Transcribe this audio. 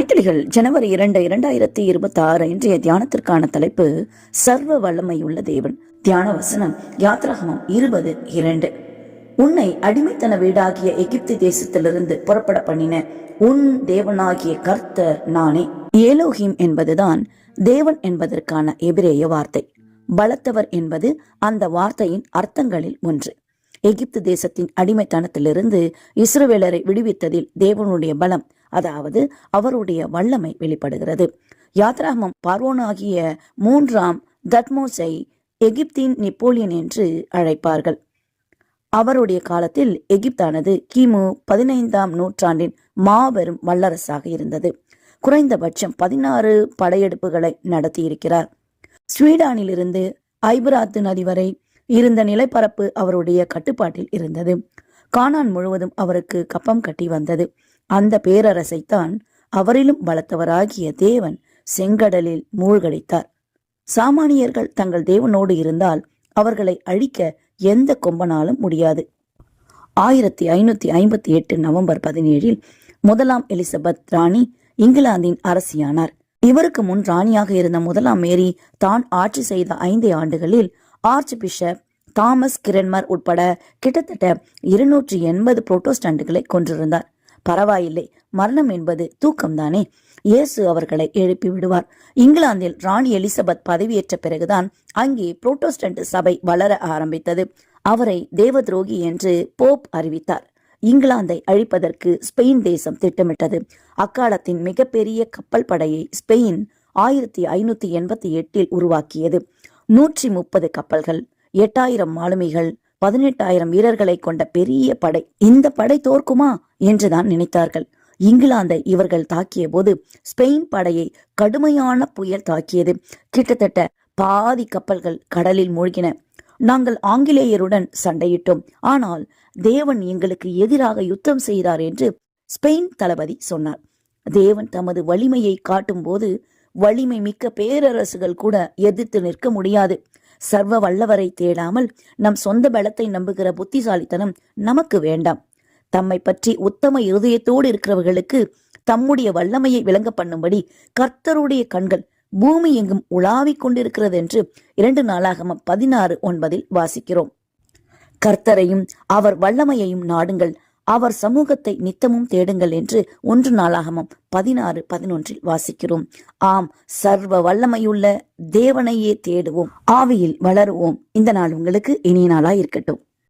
மணித்துளிகள் ஜனவரி 2, 2026 இன்றைய தியானத்திற்கான தலைப்பு சர்வ வல்லமையுள்ள தேவன். தியான வசனம் யாத்ராகமம் 20:2. உன்னை அடிமைத்தன வீடாகிய எகிப்து தேசத்திலிருந்து புறப்பட பண்ணின உன் தேவனாகிய கர்த்தர் நானே. ஏலோஹிம் என்பதுதான் தேவன் என்பதற்கான எபிரேய வார்த்தை. பலத்தவர் என்பது அந்த வார்த்தையின் அர்த்தங்களில் ஒன்று. எகிப்து தேசத்தின் அடிமைத்தனத்திலிருந்து இஸ்ரவேலரை விடுவித்ததில் தேவனுடைய பலம், அதாவது அவருடைய வல்லமை வெளிப்படுகிறது. யாத்ராகமம் பார்வோனாகிய 3ஆம் தத்மோஸை எகிப்தின் நெப்போலியன் என்று அழைப்பார்கள். அவருடைய காலத்தில் எகிப்தானது கிமு 15ஆம் நூற்றாண்டின் மாபெரும் வல்லரசாக இருந்தது. குறைந்தபட்சம் 16 படையெடுப்புகளை நடத்தியிருக்கிறார். ஸ்வீடானிலிருந்து ஐபராத்து நதி வரை இருந்த நிலப்பரப்பு அவருடைய கட்டுப்பாட்டில் இருந்தது. கானான் முழுவதும் அவருக்கு கப்பம் கட்டி வந்தது. அந்த பேரரசைத்தான் அவரிலும் பலத்தவராகிய தேவன் செங்கடலில் மூழ்கடித்தார். சாமானியர்கள் தங்கள் தேவனோடு இருந்தால் அவர்களை அழிக்க எந்த கொம்பனாலும் முடியாது. 1558 நவம்பர் 17 முதலாம் எலிசபெத் ராணி இங்கிலாந்தின் அரசியானார். இவருக்கு முன் ராணியாக இருந்த முதலாம் மேரி தான் ஆட்சி செய்த 5 ஆண்டுகளில் ஆர்ச் பிஷப் தாமஸ் கிரன்மர் உட்பட கிட்டத்தட்ட 280 புரோட்டஸ்டன்ட்களை கொன்றிருந்தார். பரவாயில்லை, மரணம் என்பது தூக்கம்தானே. இயேசு அவர்களை எழுப்பி விடுவார். இங்கிலாந்தில் ராணி எலிசபெத் பதவியேற்ற பிறகுதான் அங்கே புரோட்டஸ்டன்ட் சபை வளர ஆரம்பித்தது. அவரை தேவதுரோகி என்று போப் அறிவித்தார். இங்கிலாந்தை அழிப்பதற்கு ஸ்பெயின் தேசம் திட்டமிட்டது. அக்காலத்தின் மிகப்பெரிய கப்பல் படையை ஸ்பெயின் 1588 உருவாக்கியது. 130 கப்பல்கள், 8000 மாலுமிகள், 18,000 வீரர்களை கொண்ட பெரிய படை. இந்த படை தோற்குமா என்றுதான் நினைத்தார்கள். இங்கிலாந்தை இவர்கள் தாக்கிய போது ஸ்பெயின் படையை கடுமையான புயல் தாக்கியது. கிட்டத்தட்ட பாதி கப்பல்கள் கடலில் மூழ்கின. நாங்கள் ஆங்கிலேயருடன் சண்டையிட்டோம், ஆனால் தேவன் எங்களுக்கு எதிராக யுத்தம் செய்தார் என்று ஸ்பெயின் தளபதி சொன்னார். தேவன் தமது வலிமையை காட்டும் போது வலிமை மிக்க பேரரசுகள் கூட எதிர்த்து நிற்க முடியாது. சர்வ வல்லவரை தேடாமல் நம் சொந்த பலத்தை நம்புகிற புத்திசாலித்தனம் நமக்கு வேண்டாம். தம்மை பற்றி உத்தம இருதயத்தோடு இருக்கிறவர்களுக்கு தம்முடைய வல்லமையை விளங்க பண்ணும்படி கர்த்தருடைய கண்கள் பூமி எங்கும் உலாவிக் கொண்டிருக்கிறது என்று 2 நாளாகமம் 16:9 வாசிக்கிறோம். கர்த்தரையும் அவர் வல்லமையையும் நாடுங்கள், அவர் சமூகத்தை நித்தமும் தேடுங்கள் என்று 1 நாளாகமம் 16:11 வாசிக்கிறோம். ஆம், சர்வ வல்லமையுள்ள தேவனையே தேடுவோம், ஆவியில் வளருவோம். இந்த நாள் உங்களுக்கு இனிய நாளாய் இருக்கட்டும்.